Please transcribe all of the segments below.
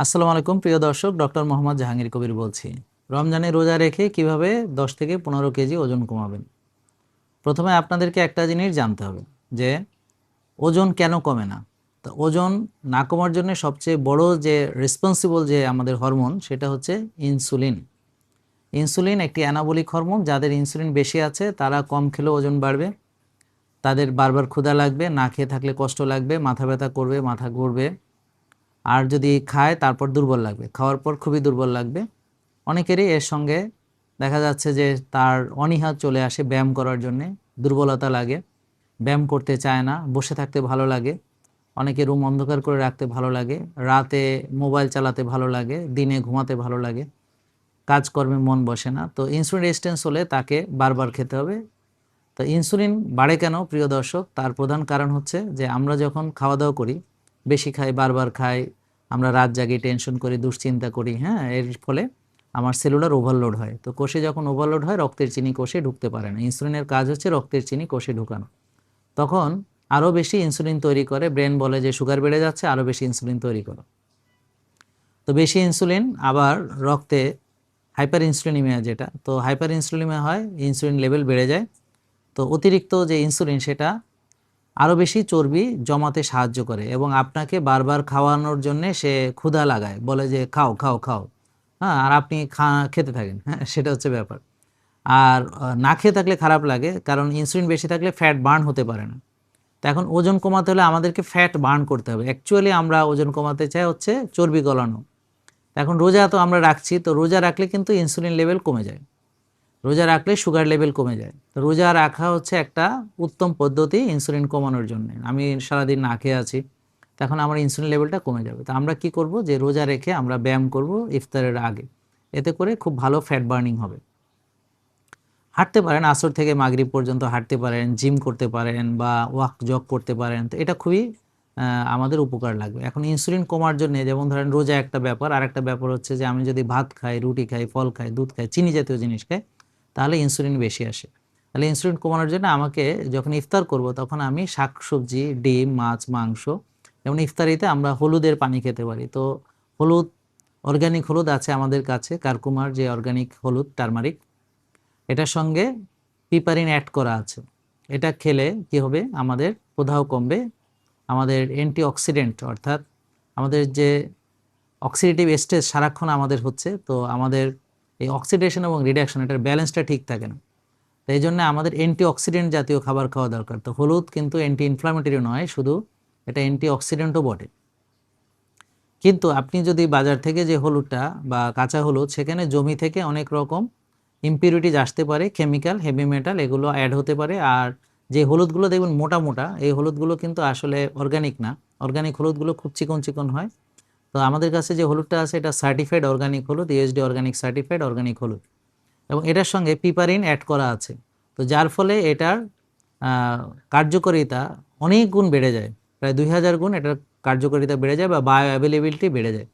আসসালামু আলাইকুম প্রিয় দর্শক, ডক্টর মোহাম্মদ জাহাঙ্গীর কবির বলছি। রমজানে রোজা রেখে কিভাবে 10 থেকে 15 কেজি ওজন কমাবেন। প্রথমে আপনাদেরকে একটা জিনিস জানতে হবে যে ওজন কেন কমে না। তো ওজন না কমার জন্য সবচেয়ে বড় যে রেসপন্সিবল যে আমাদের হরমোন সেটা হচ্ছে ইনসুলিন। ইনসুলিন একটি অ্যানাবলিক হরমোন। যাদের ইনসুলিন বেশি আছে তারা কম খেলেও ওজন বাড়বে, তাদের বারবার ক্ষুধা লাগবে, না খেয়ে থাকলে কষ্ট লাগবে, মাথা ব্যথা করবে, মাথা ঘুরবে, আর যদি খায় তারপর দুর্বল লাগবে, খাওয়ার পর খুবই দুর্বল লাগবে। অনেকেরই এর সঙ্গে দেখা যাচ্ছে যে তার অনীহা চলে আসে, ব্যায়াম করার জন্যে দুর্বলতা লাগে, ব্যায়াম করতে চায় না, বসে থাকতে ভালো লাগে, অনেকে রুম অন্ধকার করে রাখতে ভালো লাগে, রাতে মোবাইল চালাতে ভালো লাগে, দিনে ঘুমাতে ভালো লাগে, কাজকর্মে মন বসে না। তো ইনসুলিন রেজিস্ট্যান্স হলে তাকে বারবার খেতে হবে। তো ইনসুলিন বাড়ে কেন প্রিয় দর্শক? তার প্রধান কারণ হচ্ছে যে আমরা যখন খাওয়া দাওয়া করি, বেশি খাই, বারবার খাই, আমরা রাত জাগি, টেনশন করি, দুশ্চিন্তা করি, হ্যাঁ, এর ফলে আমার সেলুলার ওভারলোড হয়। তো কোষে যখন ওভারলোড হয়, রক্তের চিনি কোষে ঢুকতে পারে না। ইনসুলিনের কাজ হচ্ছে রক্তের চিনি কোষে ঢুকানো। তখন আরও বেশি ইনসুলিন তৈরি করে, ব্রেন বলে যে সুগার বেড়ে যাচ্ছে, আরও বেশি ইনসুলিন তৈরি করো। তো বেশি ইনসুলিন আবার রক্তে হাইপার ইনসুলিনিমিয়া, যেটা তো হাইপার ইনসুলিনিমিয়া হয়, ইনসুলিন লেভেল বেড়ে যায়। তো অতিরিক্ত যে ইনসুলিন সেটা আরও বেশি চর্বি জমাতে সাহায্য করে এবং আপনাকে বারবার খাওয়ানোর জন্যে সে ক্ষুধা লাগায়, বলে যে খাও খাও খাও, হ্যাঁ, আর আপনি খেতে থাকেন, হ্যাঁ, সেটা হচ্ছে ব্যাপার। আর না খেয়ে থাকলে খারাপ লাগে, কারণ ইনসুলিন বেশি থাকলে ফ্যাট বার্ন হতে পারে না। তো এখন ওজন কমাতে হলে আমাদেরকে ফ্যাট বার্ন করতে হবে। অ্যাকচুয়ালি আমরা ওজন কমাতে চাই হচ্ছে চর্বি গলানো। এখন রোজা তো আমরা রাখছি, তো রোজা রাখলে কিন্তু ইনসুলিন লেভেল কমে যায়, রোজা রাখলে সুগার লেভেল কমে যায়। তো রোজা রাখা হচ্ছে একটা উত্তম পদ্ধতি ইনসুলিন কমানোর জন্য। আমি সারাদিন না খেয়ে আছি, তখন আমার ইনসুলিন লেভেলটা কমে যাবে। তো আমরা কি করব, যে রোজা রেখে আমরা ব্যায়াম করব ইফতারের আগে, এতে করে খুব ভালো ফ্যাট বার্নিং হবে। হাঁটতে পারেন, আসর থেকে মাগরিব পর্যন্ত হাঁটতে পারেন, জিম করতে পারেন বা ওয়াক জগ করতে পারেন। তো এটা খুবই আমাদের উপকার লাগবে। এখন ইনসুলিন কমার জন্য যেমন ধরেন রোজা একটা ব্যাপার, আর একটা ব্যাপার হচ্ছে যে আমি যদি ভাত খাই, রুটি খাই, ফল খাই, দুধ খাই, চিনি জাতীয় জিনিস খাই, তাহলে ইনসুলিন বেশি আসে। তাহলে ইনসুলিন কমানোর জন্য আমাকে যখন ইফতার করব তখন আমি শাকসবজি, ডিম, মাছ, মাংস, যেমন ইফতারিতে আমরা হলুদের পানি খেতে পারি। তো হলুদ, অর্গানিক হলুদ আছে আমাদের কাছে, কারকুমার যে অর্গানিক হলুদ, টারমারিক, এটার সঙ্গে পিপারিন অ্যাড করা আছে। এটা খেলে কি হবে, আমাদের প্রদাহ কমবে, আমাদের অ্যান্টিঅক্সিডেন্ট অর্থাৎ আমাদের যে অক্সিডেটিভ স্ট্রেস সারাক্ষণ আমাদের হচ্ছে, তো আমাদের এই অক্সিডেশন এবং রিডাকশন, এটার ব্যালেন্সটা ঠিক থাকে না। তো এই জন্য আমাদের অ্যান্টিঅক্সিডেন্ট জাতীয় খাবার খাওয়া দরকার। তো হলুদ কিন্তু অ্যান্টি ইনফ্লামেটরি নয় শুধু, এটা অ্যান্টিঅক্সিডেন্টও বটে। কিন্তু আপনি যদি বাজার থেকে যে হলুদটা বা কাঁচা হলুদ, সেখানে জমি থেকে অনেক রকম ইম্পিউরিটিজ আসতে পারে, কেমিক্যাল, হেভি মেটাল, এগুলো অ্যাড হতে পারে। আর যে হলুদগুলো দেখবেন মোটা মোটা, এই হলুদগুলো কিন্তু আসলে অর্গানিক না। অর্গানিক হলুদগুলো খুব চিকন চিকন হয়। তো আমাদের কাছে যে হলুদটা আছে এটা সার্টিফাইড অর্গানিক হলুদ, ইউএসডি অর্গানিক সার্টিফাইড অর্গানিক হলুদ, এবং এটার সঙ্গে পিপারিন অ্যাড করা আছে। তো যার ফলে এটার কার্যকারিতা অনেক গুণ বেড়ে যায়, প্রায় 2000 গুণ এটার কার্যকারিতা বেড়ে যায় বা বায়ো অ্যাভেলেবিলিটি বেড়ে যায়।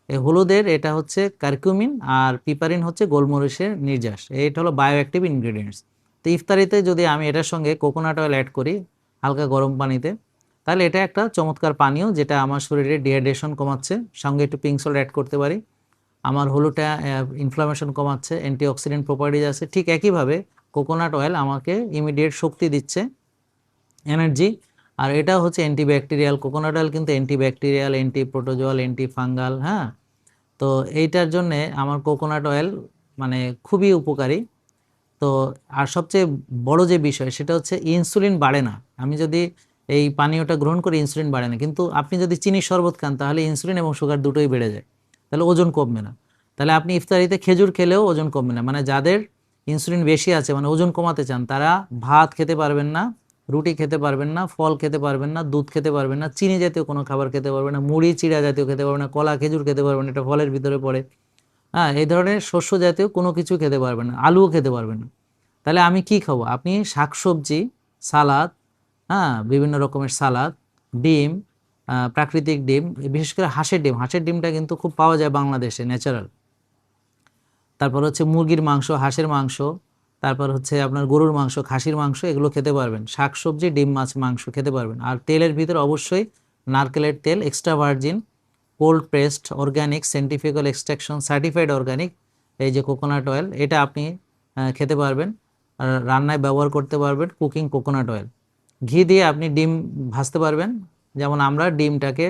এই হলুদের এটা হচ্ছে কারকুমিন, আর পিপারিন হচ্ছে গোলমরিচের নির্যাস, এটা হলো বায়ো অ্যাক্টিভ ইনগ্রেডিয়েন্টস। তো ইফতারিতে যদি আমি এটার সঙ্গে কোকোনাট অয়েল অ্যাড করি হালকা গরম পানিতে, তাহলে এটা একটা চমৎকার পানীয়, যেটা আমার শরীরে ডিহাইড্রেশন কমাচ্ছে। সঙ্গে একটু পিঙ্ক সল্ট অ্যাড করতে পারি, আমার হলুদটা ইনফ্লামেশন কমাচ্ছে, অ্যান্টিঅক্সিডেন্ট প্রপার্টিজ আছে। ঠিক একইভাবে কোকোনাট অয়েল আমাকে ইমিডিয়েট শক্তি দিচ্ছে, এনার্জি। আর এটা হচ্ছে অ্যান্টিব্যাকটেরিয়াল। কোকোনাট অয়েল কিন্তু antibacterial, anti protozoal, anti fungal, হ্যাঁ। তো এইটার জন্যে আমার কোকোনাট অয়েল মানে খুবই উপকারী। তো আর সবচেয়ে বড় যে বিষয় সেটা হচ্ছে ইনসুলিন বাড়ে না। আমি যদি এই পানীয়টা গ্রহণ করি ইনসুলিন বাড়ে না, কিন্তু আপনি যদি চিনির শরবত খান তাহলে ইনসুলিন এবং সুগার দুটোই বেড়ে যায়, তাহলে ওজন কমবে না। তাহলে আপনি ইফতারিতে খেজুর খেলেও ওজন কমবে না। মানে যাদের ইনসুলিন বেশি আছে, মানে ওজন কমাতে চান, তারা ভাত খেতে পারবেন না, রুটি খেতে পারবেন না, ফল খেতে পারবেন না, দুধ খেতে পারবেন না, চিনি জাতীয় কোনো খাবার খেতে পারবেন না, মুড়ি চিড়া জাতীয় খেতে পারবেন না, কলা খেজুর খেতে পারবেন না, এটা ফলের ভিতরে পড়ে, হ্যাঁ, এই ধরনের শস্য জাতীয় কোনো কিছু খেতে পারবেন না, আলুও খেতে পারবেন না। তাহলে আমি কি খাবো? আপনি শাকসবজি, সালাদ, হ্যাঁ, বিভিন্ন রকমের সালাদ, ডিম, প্রাকৃতিক ডিম, বিশেষ করে হাঁসের ডিম, হাঁসের ডিমটা কিন্তু খুব পাওয়া যায় বাংলাদেশে, ন্যাচারাল। তারপর হচ্ছে মুরগির মাংস, হাঁসের মাংস, তারপর হচ্ছে আপনার গরুর মাংস, খাসির মাংস, এগুলো খেতে পারবেন। শাকসবজি, ডিম, মাছ, মাংস খেতে পারবেন। আর তেলের ভিতরে অবশ্যই নারকেলের তেল, extra virgin, cold pressed organic centrifugal extraction certified organic এই যে কোকোনাট অয়েল, এটা আপনি খেতে পারবেন, আর রান্নায় ব্যবহার করতে পারবেন কুকিং কোকোনাট অয়েল। ঘি দিয়ে আপনি ডিম ভাজতে পারবেন, যেমন আমরা ডিমটাকে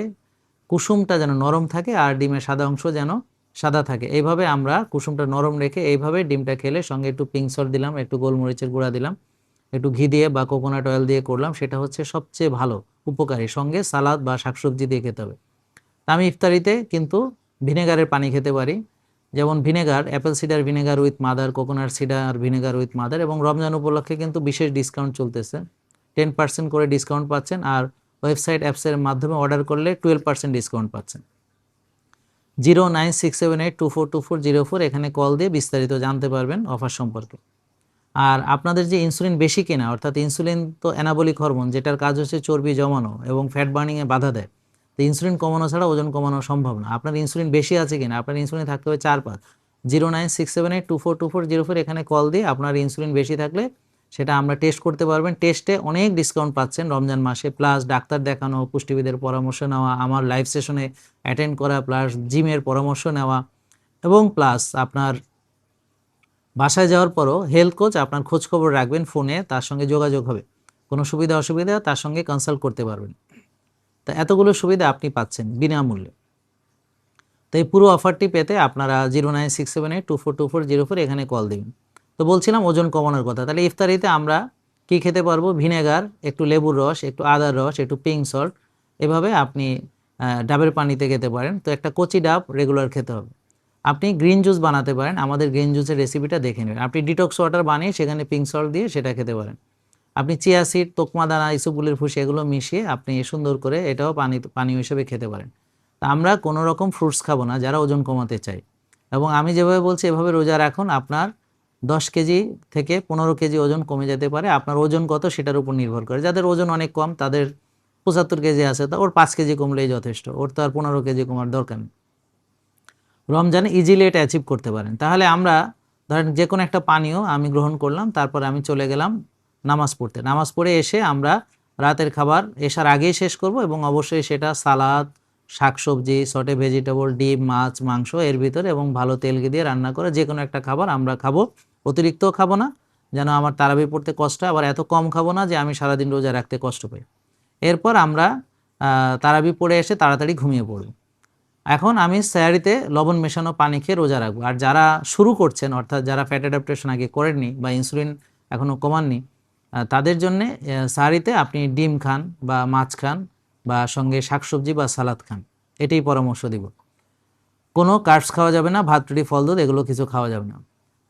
কুসুমটা যেন নরম থাকে আর ডিমের সাদা অংশ যেন সাদা থাকে, এইভাবে আমরা কুসুমটা নরম রেখে এইভাবে ডিমটা খেলে সঙ্গে একটু পিঙ্ক সল্ট দিলাম, একটু গোলমরিচের গুঁড়া দিলাম, একটু ঘি দিয়ে বা কোকোনাট অয়েল দিয়ে করলাম, সেটা হচ্ছে সবচেয়ে ভালো উপকারী। সঙ্গে সালাদ বা শাকসবজি দিয়ে খেতে হবে। আমি ইফতারিতে কিন্তু ভিনেগারের পানি খেতে পারি, যেমন vinegar, Apple cider vinegar with mother, coconut cider vinegar with mother, এবং রমজান উপলক্ষে কিন্তু বিশেষ ডিসকাউন্ট চলতেছে, 10% করে ডিসকাউন্ট পাচ্ছেন, আর ওয়েবসাইট অ্যাপসের মাধ্যমে অর্ডার করলে 12% ডিসকাউন্ট পাচ্ছেন। 09678242404 এখানে কল দিয়ে বিস্তারিত জানতে পারবেন অফার সম্পর্কে। আর আপনাদের যে ইনসুলিন বেশি কেনা, অর্থাৎ ইনসুলিন তো অ্যানাবলিক হরমোন, যেটার কাজ হচ্ছে চর্বি জমানো এবং ফ্যাট বার্নিংয়ে বাধা দেয়। তো ইনসুলিন কমানো ছাড়া ওজন কমানো সম্ভব না। আপনার ইনসুলিন বেশি আছে কিনা, আপনার ইনসুলিন থাকতে হবে 4-5। 09678242404 এখানে কল দিয়ে আপনার ইনসুলিন বেশি থাকলে সেটা আমরা টেস্ট করতে পারবেন। টেস্টে অনেক ডিসকাউন্ট পাচ্ছেন রমজান মাসে, প্লাস ডাক্তার দেখানো, পুষ্টিবিদের পরামর্শ নেওয়া, আমার লাইভ সেশনে অ্যাটেন্ড করা, প্লাস জিমের পরামর্শ নেওয়া, এবং প্লাস আপনার বাসায় যাওয়ার পরও হেলথ কোচ আপনার খোঁজ খবর রাখবেন ফোনে, তার সঙ্গে যোগাযোগ হবে, কোনো সুবিধা অসুবিধা তার সঙ্গে কনসাল্ট করতে পারবেন। তো এতগুলো সুবিধা আপনি পাচ্ছেন বিনামূল্যে। তো এই পুরো অফারটি পেতে আপনারা 09678242404 এখানে কল দেবেন। তো বলছিলাম ওজন কমানোর কথা। তাহলে ইফতারিতে আমরা কি খেতে পারবো? ভিনেগার, একটু লেবুর রস, একটু আদার রস, একটু পিঙ্ক সল্ট, এভাবে আপনি ডাবের পানিতে খেতে পারেন। তো একটা কচি ডাব রেগুলার খেতে হবে। আপনি গ্রিন জুস বানাতে পারেন, আমাদের গ্রিন জুসের রেসিপিটা দেখে নেবেন। আপনি ডিটক্স ওয়াটার বানিয়ে সেখানে পিঙ্ক সল্ট দিয়ে সেটা খেতে পারেন। আপনি চিয়া সিড, তোকমা দানা, ইসবগুলের ভুসি এগুলো মিশিয়ে আপনি সুন্দর করে এটাও পানীয় হিসেবে খেতে পারেন। তা আমরা কোনো রকম ফ্রুটস খাবো না যারা ওজন কমাতে চাই। এবং আমি যেভাবে বলছি এভাবে রোজা রাখুন, আপনার 10 কেজি থেকে 15 কেজি ওজন কমে যেতে পারে। আপনার ওজন কত সেটার উপর নির্ভর করে। যাদের ওজন অনেক কম, তাদের 75 কেজি আছে, তা ওর 5 কেজি কমলেই যথেষ্ট, ওর তো আর 15 কেজি কমার দরকার নেই। রমজানে ইজিলি এটা অ্যাচিভ করতে পারেন। তাহলে আমরা ধরেন যে কোনো একটা পানীয় আমি গ্রহণ করলাম, তারপরে আমি চলে গেলাম নামাজ পড়তে। নামাজ পড়ে এসে আমরা রাতের খাবার এশার আগেই শেষ করব, এবং অবশ্যই সেটা সালাদ, শাকসবজি, সটে ভেজিটেবল, ডিম, মাছ, মাংস এর ভিতরে, এবং ভালো তেল দিয়ে রান্না করে যে কোনো একটা খাবার আমরা খাবো। অতিরিক্তও খাবো না যেন আমার তারাবি পড়তে কষ্ট, আবার এত কম খাবো না যে আমি সারাদিন রোজা রাখতে কষ্ট পাই। এরপর আমরা তারাবি পড়ে এসে তাড়াতাড়ি ঘুমিয়ে পড়ব। এখন আমি স্যারিতে লবণ মেশানো পানি খেয়ে রোজা রাখবো। আর যারা শুরু করছেন, অর্থাৎ যারা ফ্যাট অ্যাডাপ্টেশন আগে করেননি বা ইনসুলিন এখনও কমাননি, তাদের জন্যে স্যারিতে আপনি ডিম খান বা মাছ খান বা সঙ্গে শাকসবজি বা সালাদ খান, এটাই পরামর্শ দিব। কোনো কার্বস খাওয়া যাবে না, ভাত, রুটি, ফল, দুধ এগুলো কিছু খাওয়া যাবে না।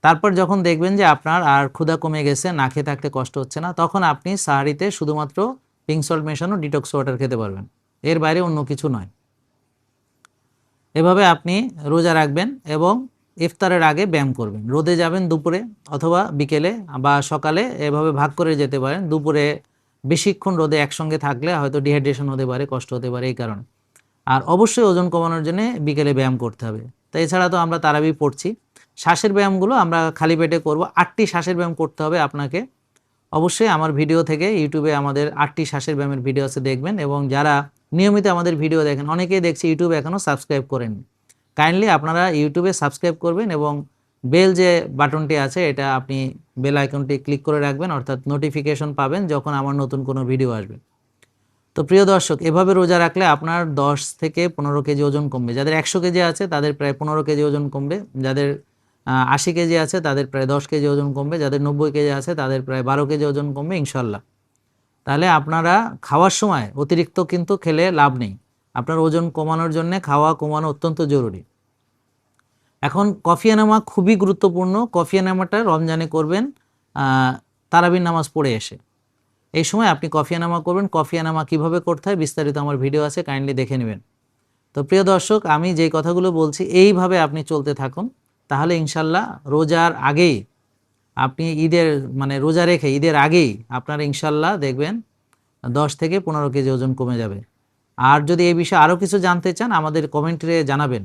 তারপর যখন দেখবেন যে আপনার আর ক্ষুধা কমে গেছে, না খেয়ে থাকতে কষ্ট হচ্ছে না, তখন আপনি সাহারিতে শুধুমাত্র পিঙ্ক সল্ট মেশানো ডিটক্স ওয়াটার খেতে পারবেন, এর বাইরে অন্য কিছু নয়। এভাবে আপনি রোজা রাখবেন এবং ইফতারের আগে ব্যায়াম করবেন। রোদে যাবেন দুপুরে অথবা বিকেলে বা সকালে, এভাবে ভাগ করে যেতে পারেন। দুপুরে বেশিক্ষণ রোদে একসঙ্গে থাকলে হয়তো ডিহাইড্রেশন হতে পারে, কষ্ট হতে পারে, এই কারণে। আর অবশ্যই ওজন কমানোর জন্য বিকেলে ব্যায়াম করতে হবে। তো এছাড়া তো আমরা তারাবি পড়ছি। শ্বাসের ব্যায়ামগুলো আমরা খালি পেটে করব। 8টি শ্বাসের ব্যায়াম করতে হবে আপনাকে। অবশ্যই আমার ভিডিও থেকে ইউটিউবে আমাদের 8টি শ্বাসের ব্যায়ামের ভিডিও আছে, দেখবেন। এবং যারা নিয়মিত আমাদের ভিডিও দেখেন, অনেকেই দেখছি ইউটিউবে এখনও সাবস্ক্রাইব করেননি, কাইন্ডলি আপনারা ইউটিউবে সাবস্ক্রাইব করবেন এবং বেল যে বাটনটি আছে এটা আপনি বেল আইকনটি ক্লিক করে রাখবেন, অর্থাৎ নোটিফিকেশন পাবেন যখন আমার নতুন কোনো ভিডিও আসবে। তো প্রিয় দর্শক, এভাবে রোজা রাখলে আপনার 10 থেকে 15 কেজি ওজন কমবে। যাদের 100 কেজি আছে তাদের প্রায় 15 কেজি ওজন কমবে, যাদের 80 কেজি আছে তাদের প্রায় 10 কেজি ওজন কমবে, যাদের 90 কেজি আছে তাদের প্রায় 12 কেজি ওজন কমবে ইনশাল্লাহ। তাহলে আপনারা খাওয়ার সময় অতিরিক্ত কিন্তু খেলে লাভ নেই। আপনার ওজন কমানোর জন্য খাওয়া কমানো অত্যন্ত জরুরি। এখন কফি এনামা খুবই গুরুত্বপূর্ণ। কফি এনামাটা রমজানে করবেন তারাবির নামাজ পড়ে এসে। এই সময় আপনি কফি এনামা করবেন। কফি এনামা কীভাবে করতে হয় বিস্তারিত আমার ভিডিও আছে, কাইন্ডলি দেখে নেবেন। তো প্রিয় দর্শক, আমি যেই কথাগুলো বলছি এইভাবে আপনি চলতে থাকুন, তাহলে ইনশাল্লাহ রোজার আগেই আপনি রোজা রেখে ঈদের আগেই আপনার ইনশাল্লাহ দেখবেন 10 থেকে 15 কেজি ওজন কমে যাবে। আর যদি এই বিষয়ে আরও কিছু জানতে চান আমাদের কমেন্টে জানাবেন,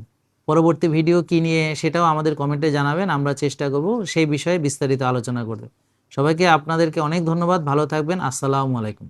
পরবর্তী ভিডিও কী নিয়ে সেটাও আমাদের কমেন্টে জানাবেন, আমরা চেষ্টা করব সেই বিষয়ে বিস্তারিত আলোচনা করতে। সবাইকে আপনাদেরকে অনেক ধন্যবাদ, ভালো থাকবেন, আসসালামু আলাইকুম।